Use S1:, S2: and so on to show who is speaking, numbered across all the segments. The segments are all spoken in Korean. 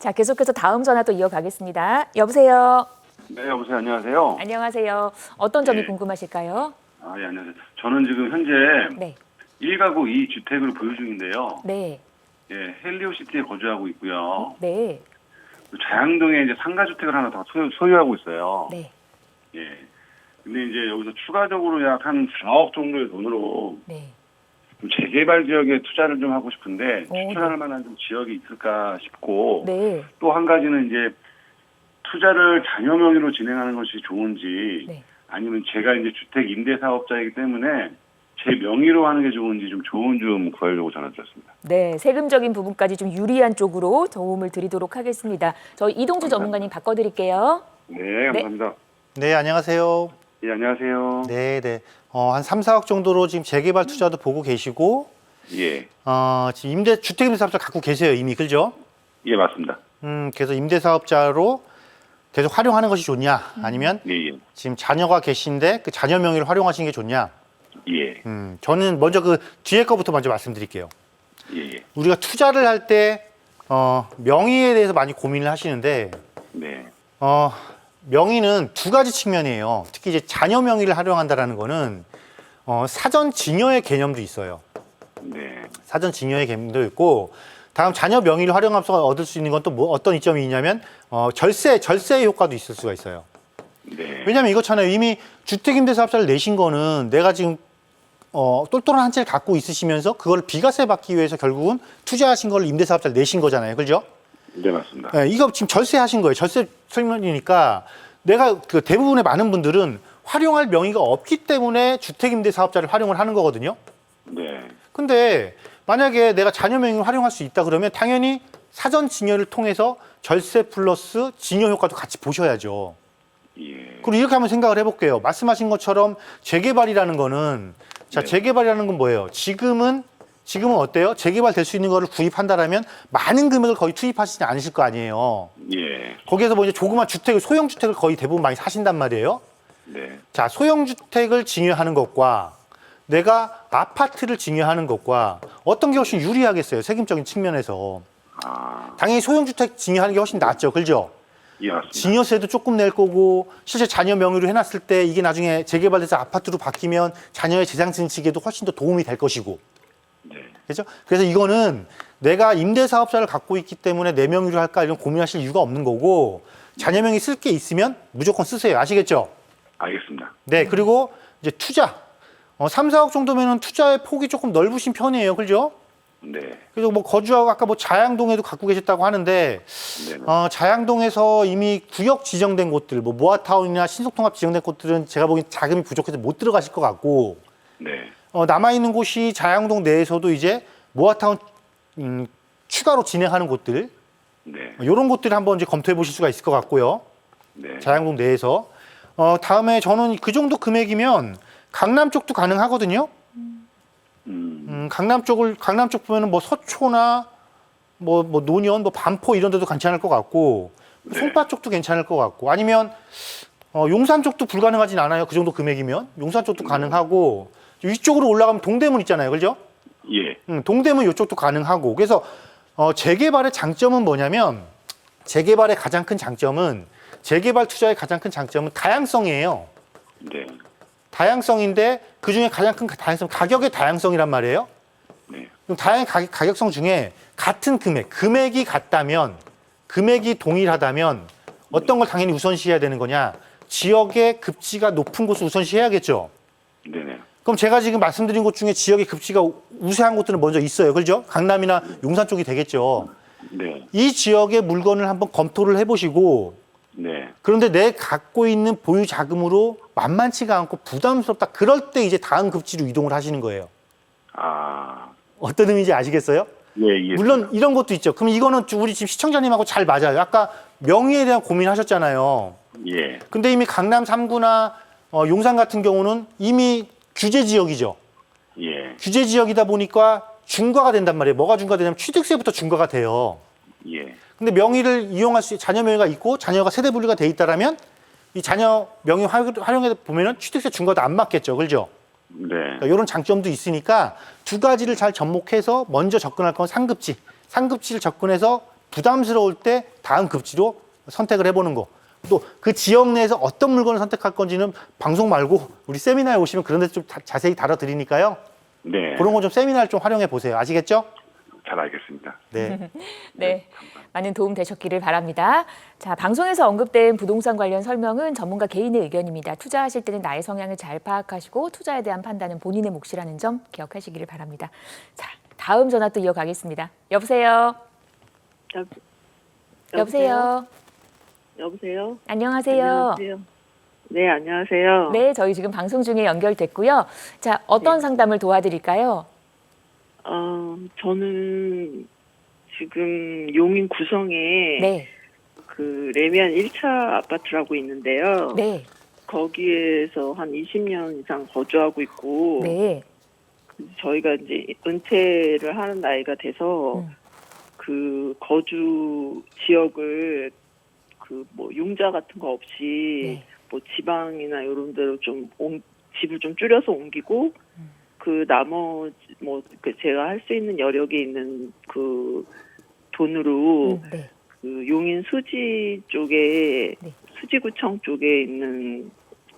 S1: 자, 계속해서 다음 전화 또 이어가겠습니다. 여보세요.
S2: 네, 여보세요. 안녕하세요.
S1: 안녕하세요. 어떤 점이
S2: 네.
S1: 궁금하실까요?
S2: 아, 예, 안녕하세요. 저는 지금 현재
S1: 네.
S2: 1가구 2주택을 보유 중인데요.
S1: 네.
S2: 예, 헬리오시티에 거주하고 있고요.
S1: 네.
S2: 자양동에 이제 상가주택을 하나 더 소유하고 있어요.
S1: 네.
S2: 예. 근데 이제 여기서 추가적으로 약 한 4억 정도의 돈으로
S1: 네.
S2: 좀 재개발 지역에 투자를 좀 하고 싶은데
S1: 네.
S2: 추천할 만한 좀 지역이 있을까 싶고
S1: 네.
S2: 또 한 가지는 이제 투자를 자녀 명의로 진행하는 것이 좋은지
S1: 네.
S2: 아니면 제가 이제 주택 임대 사업자이기 때문에 제 명의로 하는 게 좋은지 좀 조언 좀 구하려고 전화드렸습니다.
S1: 네, 세금적인 부분까지 좀 유리한 쪽으로 도움을 드리도록 하겠습니다. 저희 이동주 전문가님 바꿔드릴게요.
S2: 네, 감사합니다.
S3: 네, 안녕하세요.
S2: 예, 안녕하세요.
S3: 네, 네. 한 3, 4억 정도로 지금 재개발 투자도 보고 계시고,
S2: 예,
S3: 지금 주택임대사업자 갖고 계세요, 이미, 그죠?
S2: 예, 맞습니다.
S3: 그래서 임대사업자로 계속 활용하는 것이 좋냐, 아니면
S2: 예, 예,
S3: 지금 자녀가 계신데 그 자녀 명의를 활용하시는 게 좋냐?
S2: 예,
S3: 저는 먼저 그 뒤에 거부터 먼저 말씀드릴게요.
S2: 예, 예.
S3: 우리가 투자를 할 때, 명의에 대해서 많이 고민을 하시는데,
S2: 네,
S3: 명의는 두 가지 측면이에요. 특히 이제 자녀 명의를 활용한다라는 거는 사전 증여의 개념도 있어요.
S2: 네,
S3: 사전 증여의 개념도 있고, 다음 자녀 명의를 활용하면서 얻을 수 있는 건 또 뭐 어떤 이점이 있냐면 절세 효과도 있을 수가 있어요.
S2: 네,
S3: 왜냐하면 이거잖아요. 이미 주택임대사업자를 내신 거는 내가 지금 똘똘한 한 채를 갖고 있으시면서 그걸 비과세 받기 위해서 결국은 투자하신 걸 임대사업자를 내신 거잖아요. 그죠?
S2: 네, 맞습니다.
S3: 네, 이거 지금 절세하신 거예요. 절세 설명이니까 내가 그 대부분의 많은 분들은 활용할 명의가 없기 때문에 주택임대사업자를 활용을 하는 거거든요.
S2: 네,
S3: 근데 만약에 내가 자녀 명의를 활용할 수 있다 그러면 당연히 사전 증여를 통해서 절세 플러스 증여 효과도 같이 보셔야죠.
S2: 예,
S3: 그리고 이렇게 한번 생각을 해볼게요. 말씀하신 것처럼 재개발이라는 거는 자,
S2: 네.
S3: 재개발이라는 건 뭐예요? 지금은 어때요? 재개발 될 수 있는 거를 구입한다라면 많은 금액을 거의 투입하시지 않으실 거 아니에요.
S2: 예,
S3: 거기에서 뭐 이제 조그만 주택을, 소형 주택을 거의 대부분 많이 사신단 말이에요.
S2: 네,
S3: 자, 소형 주택을 증여하는 것과 내가 아파트를 증여하는 것과 어떤 게 훨씬 유리하겠어요? 세금적인 측면에서.
S2: 아,
S3: 당연히 소형 주택 증여하는 게 훨씬 낫죠. 그죠?
S2: 예, 맞습니다.
S3: 증여세도 조금 낼 거고 실제 자녀 명의로 해놨을 때 이게 나중에 재개발돼서 아파트로 바뀌면 자녀의 재산 증식에도 훨씬 더 도움이 될 것이고.
S2: 네,
S3: 그렇죠? 그래서 이거는 내가 임대사업자를 갖고 있기 때문에 내 명의로 할까 이런 고민하실 이유가 없는 거고 자녀 명의 쓸 게 있으면 무조건 쓰세요. 아시겠죠?
S2: 알겠습니다.
S3: 네, 그리고 이제 투자. 3, 4억 정도면은 투자의 폭이 조금 넓으신 편이에요. 그죠?
S2: 네,
S3: 그래서 뭐 거주하고 아까 뭐 자양동에도 갖고 계셨다고 하는데
S2: 네,
S3: 자양동에서 이미 구역 지정된 곳들, 뭐 모아타운이나 신속통합 지정된 곳들은 제가 보기엔 자금이 부족해서 못 들어가실 것 같고
S2: 네,
S3: 남아있는 곳이 자양동 내에서도 이제 모아타운 추가로 진행하는 곳들
S2: 네,
S3: 이런 곳들을 한번 이제 검토해 보실 수가 있을 것 같고요.
S2: 네,
S3: 자양동 내에서 다음에 저는 그 정도 금액이면 강남 쪽도 가능하거든요. 강남 쪽 보면은 뭐 서초나 뭐 노년, 뭐 반포 이런 데도 괜찮을 것 같고
S2: 네.
S3: 송파 쪽도 괜찮을 것 같고 아니면 용산 쪽도 불가능하진 않아요. 그 정도 금액이면 용산 쪽도 가능하고 위쪽으로 올라가면 동대문 있잖아요. 그죠?
S2: 예,
S3: 동대문 이쪽도 가능하고 그래서 재개발의 장점은 뭐냐면 재개발의 가장 큰 장점은 재개발 투자의 가장 큰 장점은 다양성이에요.
S2: 네,
S3: 다양성인데 그 중에 가장 큰 다양성 가격의 다양성이란 말이에요.
S2: 네,
S3: 그럼 다양한 가격성 중에 같은 금액이 같다면 금액이 동일하다면 어떤 걸 당연히 우선시해야 되는 거냐? 지역의 급지가 높은 곳을 우선시해야겠죠.
S2: 네, 네,
S3: 그럼 제가 지금 말씀드린 곳 중에 지역의 급지가 우세한 곳들은 먼저 있어요. 그렇죠? 강남이나 용산 쪽이 되겠죠.
S2: 네,
S3: 이 지역의 물건을 한번 검토를 해보시고
S2: 네,
S3: 그런데 내 갖고 있는 보유 자금으로 만만치가 않고 부담스럽다. 그럴 때 이제 다음 급지로 이동을 하시는 거예요.
S2: 아,
S3: 어떤 의미인지 아시겠어요?
S2: 예, 예,
S3: 물론 이런 것도 있죠. 그럼 이거는 우리 지금 시청자님하고 잘 맞아요. 아까 명의에 대한 고민하셨잖아요.
S2: 예,
S3: 근데 이미 강남 3구나 용산 같은 경우는 이미 규제 지역이죠.
S2: 예,
S3: 규제 지역이다 보니까 중과가 된단 말이에요. 뭐가 중과되냐면 취득세부터 중과가 돼요.
S2: 예,
S3: 근데 명의를 이용할 수 자녀 명의가 있고 자녀가 세대 분리가 돼 있다라면 이 자녀 명의 활용해 보면은 취득세 중과도 안 맞겠죠. 그렇죠?
S2: 네,
S3: 그러니까 이런 장점도 있으니까 두 가지를 잘 접목해서 먼저 접근할 건 상급지. 상급지를 접근해서 부담스러울 때 다음 급지로 선택을 해보는 거. 또 그 지역 내에서 어떤 물건을 선택할 건지는 방송 말고 우리 세미나에 오시면 그런 데서 좀 자세히 다뤄드리니까요.
S2: 네.
S3: 그런 거 좀 세미나를 좀 활용해 보세요. 아시겠죠?
S2: 잘 알겠습니다.
S3: 네.
S1: 네, 많은 도움 되셨기를 바랍니다. 자, 방송에서 언급된 부동산 관련 설명은 전문가 개인의 의견입니다. 투자하실 때는 나의 성향을 잘 파악하시고 투자에 대한 판단은 본인의 몫이라는 점 기억하시기를 바랍니다. 자, 다음 전화 또 이어가겠습니다. 여보세요. 여보세요.
S4: 여보세요?
S1: 안녕하세요.
S4: 안녕하세요. 네, 안녕하세요.
S1: 네, 저희 지금 방송 중에 연결됐고요. 자, 어떤
S4: 네.
S1: 상담을 도와드릴까요?
S4: 저는 지금 용인 구성에
S1: 네,
S4: 그 레미안 1차 아파트라고 있는데요.
S1: 네,
S4: 거기에서 한 20년 이상 거주하고 있고
S1: 네.
S4: 저희가 이제 은퇴를 하는 나이가 돼서 그 거주 지역을 그 뭐 융자 같은 거 없이
S1: 네.
S4: 뭐 지방이나 이런 데로 좀 집을 좀 줄여서 옮기고 그 나머지 뭐 그 제가 할 수 있는 여력에 있는 그 돈으로
S1: 네.
S4: 그 용인 수지 쪽에
S1: 네.
S4: 수지구청 쪽에 있는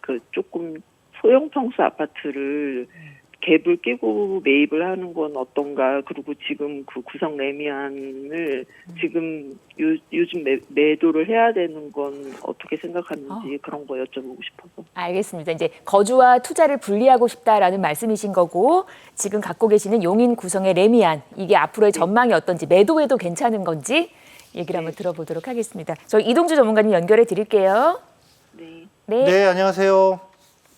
S4: 그 조금 소형 평수 아파트를 갭을 끼고 매입을 하는 건 어떤가. 그리고 지금 그 구성 레미안을 지금 요즘 매도를 해야 되는 건 어떻게 생각하는지 그런 거 여쭤보고 싶어서.
S1: 알겠습니다. 이제 거주와 투자를 분리하고 싶다라는 말씀이신 거고 지금 갖고 계시는 용인 구성의 레미안 이게 앞으로의 전망이 어떤지 매도해도 괜찮은 건지 얘기를 한번 들어보도록 하겠습니다. 저희 이동주 전문가님 연결해 드릴게요.
S4: 네.
S1: 네.
S3: 네, 안녕하세요.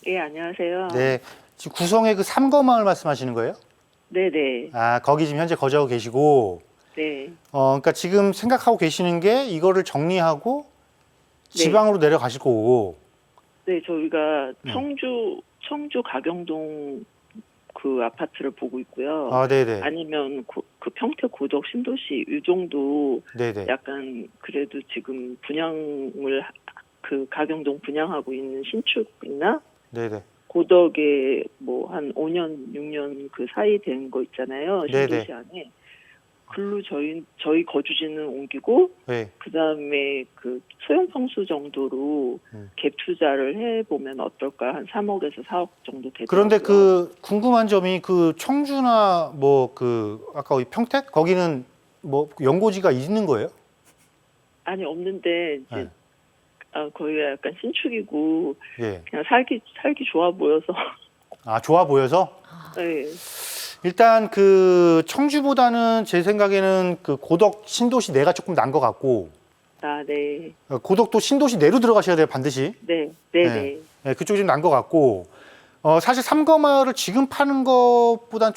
S4: 예, 안녕하세요.
S3: 네. 지금 구성의 그 삼거마을 말씀하시는 거예요?
S4: 네네.
S3: 아, 거기 지금 현재 거주하고 계시고,
S4: 네.
S3: 그러니까 지금 생각하고 계시는 게 이거를 정리하고
S4: 네.
S3: 지방으로 내려가실 거고.
S4: 네, 저희가 청주 가경동 그 아파트를 보고 있고요.
S3: 아, 네네.
S4: 아니면 그 평택 고덕 신도시 이 정도
S3: 네네.
S4: 약간 그래도 지금 분양을 그 가경동 분양하고 있는 신축이나
S3: 네네.
S4: 고덕에 뭐 한 5년, 6년 그 사이 된 거 있잖아요. 신도시
S3: 네네.
S4: 안에. 글로 저희 거주지는 옮기고
S3: 네.
S4: 그다음에 그 소형 평수 정도로 갭 투자를 해보면 어떨까. 한 3억에서 4억 정도 되더라고요.
S3: 그런데 그 궁금한 점이 그 청주나 뭐 그 아까 평택 거기는 뭐 연고지가 있는 거예요?
S4: 아니 없는데 이제
S3: 네.
S4: 거기가 약간 신축이고
S3: 예.
S4: 그냥 살기 좋아 보여서.
S3: 아, 좋아 보여서?
S4: 네.
S3: 일단 그 청주보다는 제 생각에는 그 고덕 신도시 내가 조금 난 것 같고,
S4: 네.
S3: 고덕도 신도시 내로 들어가셔야 돼요, 반드시.
S4: 네.
S3: 네, 그쪽이 좀 난 것 같고, 사실 삼거마을을 지금 파는 것보다는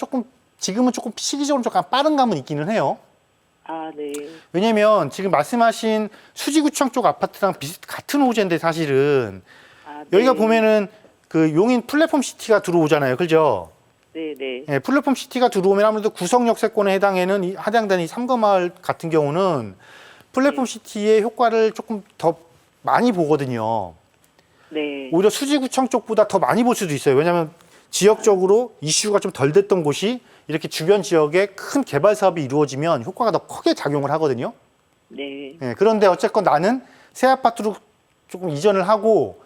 S3: 지금은 조금 시기적으로 조금 빠른 감은 있기는 해요.
S4: 네.
S3: 왜냐면 지금 말씀하신 수지구청 쪽 아파트랑 같은 호재인데 사실은
S4: 네.
S3: 여기가 보면은 그 용인 플랫폼 시티가 들어오잖아요. 그죠?
S4: 네.
S3: 예, 플랫폼 시티가 들어오면 아무래도 구성 역세권에 해당되는 이 삼거마을 같은 경우는 플랫폼 시티의 효과를 조금 더 많이 보거든요.
S4: 네.
S3: 오히려 수지구청 쪽보다 더 많이 볼 수도 있어요. 왜냐하면 지역적으로 이슈가 좀 덜 됐던 곳이 이렇게 주변 지역에 큰 개발 사업이 이루어지면 효과가 더 크게 작용을 하거든요.
S4: 네.
S3: 예, 그런데 어쨌건 나는 새 아파트로 조금 이전을 하고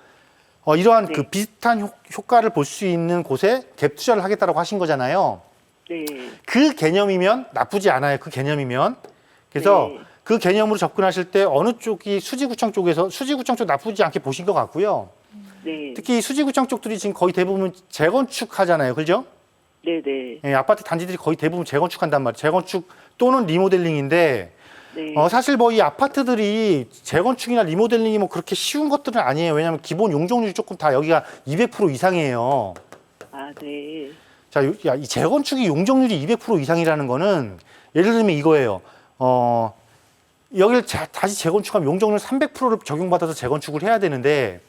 S3: 이러한
S4: 네.
S3: 그 비슷한 효과를 볼 수 있는 곳에 갭 투자를 하겠다라고 하신 거잖아요.
S4: 네.
S3: 그 개념이면 나쁘지 않아요. 그 개념이면. 그래서
S4: 네.
S3: 그 개념으로 접근하실 때 어느 쪽이 수지구청 쪽 나쁘지 않게 보신 것 같고요.
S4: 네.
S3: 특히 수지구청 쪽들이 지금 거의 대부분 재건축 하잖아요. 그죠?
S4: 네.
S3: 예, 아파트 단지들이 거의 대부분 재건축한단 말이에요. 재건축 또는 리모델링인데
S4: 네.
S3: 사실 뭐 이 아파트들이 재건축이나 리모델링이 뭐 그렇게 쉬운 것들은 아니에요. 왜냐하면 기본 용적률이 조금 다 여기가 200% 이상이에요.
S4: 네.
S3: 자, 이 재건축이 용적률이 200% 이상이라는 거는 예를 들면 이거예요. 여기를 다시 재건축하면 용적률 300%를 적용받아서 재건축을 해야 되는데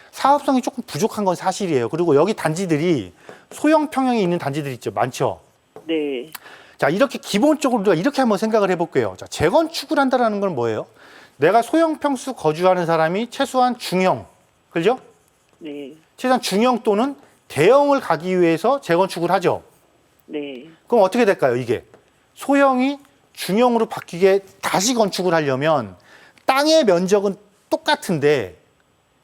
S3: 사업성이 조금 부족한 건 사실이에요. 그리고 여기 단지들이 소형 평형이 있는 단지들이 있죠. 많죠.
S4: 네.
S3: 자, 이렇게 기본적으로 우리가 이렇게 한번 생각을 해볼게요. 자, 재건축을 한다는 건 뭐예요? 내가 소형 평수 거주하는 사람이 최소한 중형, 그죠?
S4: 네.
S3: 최소한 중형 또는 대형을 가기 위해서 재건축을 하죠.
S4: 네.
S3: 그럼 어떻게 될까요, 이게? 소형이 중형으로 바뀌게 다시 건축을 하려면 땅의 면적은 똑같은데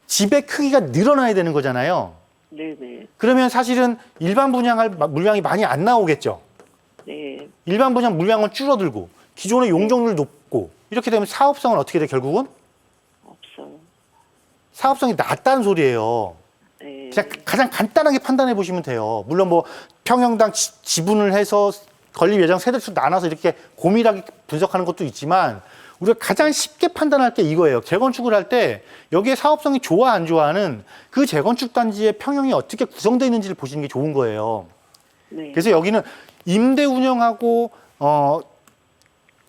S3: 집의 크기가 늘어나야 되는 거잖아요.
S4: 네네.
S3: 그러면 사실은 일반 분양할 물량이 많이 안 나오겠죠.
S4: 네.
S3: 일반 분양 물량은 줄어들고 기존의 용적률이 높고 이렇게 되면 사업성은 어떻게 돼 결국은?
S4: 없어요.
S3: 사업성이 낮다는 소리예요.
S4: 네.
S3: 그냥 가장 간단하게 판단해 보시면 돼요. 물론 뭐 평형당 지분을 해서 건립 예정 세대수 나눠서 이렇게 고밀하게 분석하는 것도 있지만 우리가 가장 쉽게 판단할 게 이거예요. 재건축을 할 때 여기에 사업성이 좋아 안 좋아는 그 재건축 단지의 평형이 어떻게 구성되어 있는지를 보시는 게 좋은 거예요.
S4: 네.
S3: 그래서 여기는 임대 운영하고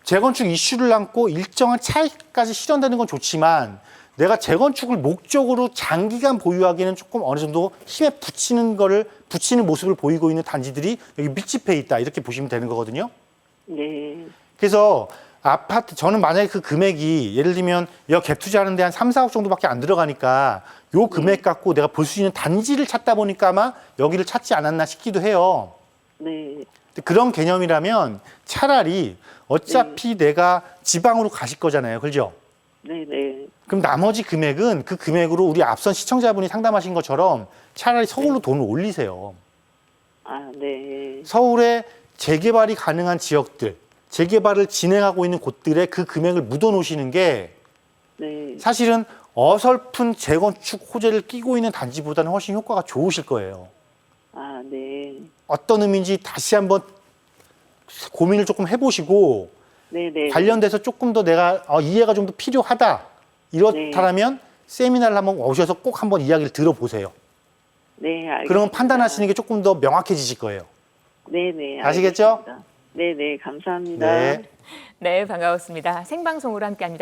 S3: 재건축 이슈를 안고 일정한 차익까지 실현되는 건 좋지만 내가 재건축을 목적으로 장기간 보유하기에는 조금 어느 정도 힘에 붙이는 모습을 보이고 있는 단지들이 여기 밀집해 있다 이렇게 보시면 되는 거거든요.
S4: 네.
S3: 그래서 아파트 저는 만약에 그 금액이 예를 들면 여 갭 투자하는데 한 3, 4억 정도밖에 안 들어가니까 요 금액 갖고 내가 볼 수 있는 단지를 찾다 보니까 아마 여기를 찾지 않았나 싶기도 해요.
S4: 네.
S3: 그런 개념이라면 차라리 어차피 내가 지방으로 가실 거잖아요. 그죠?
S4: 네네.
S3: 그럼 나머지 금액은 그 금액으로 우리 앞선 시청자분이 상담하신 것처럼 차라리 서울로 돈을 올리세요.
S4: 아, 네.
S3: 서울에 재개발이 가능한 지역들, 재개발을 진행하고 있는 곳들에 그 금액을 묻어 놓으시는 게
S4: 네.
S3: 사실은 어설픈 재건축 호재를 끼고 있는 단지보다는 훨씬 효과가 좋으실 거예요.
S4: 아, 네.
S3: 어떤 의미인지 다시 한번 고민을 조금 해보시고
S4: 네네.
S3: 관련돼서 조금 더 내가 이해가 좀 더 필요하다 이렇다면 세미나를 한번 오셔서 꼭 한번 이야기를 들어보세요.
S4: 네, 알겠습니다.
S3: 그러면 판단하시는 게 조금 더 명확해지실 거예요.
S4: 네네.
S3: 아시겠죠?
S4: 알겠습니다. 네네. 감사합니다.
S3: 네.
S1: 네, 반가웠습니다. 생방송으로 함께합니다.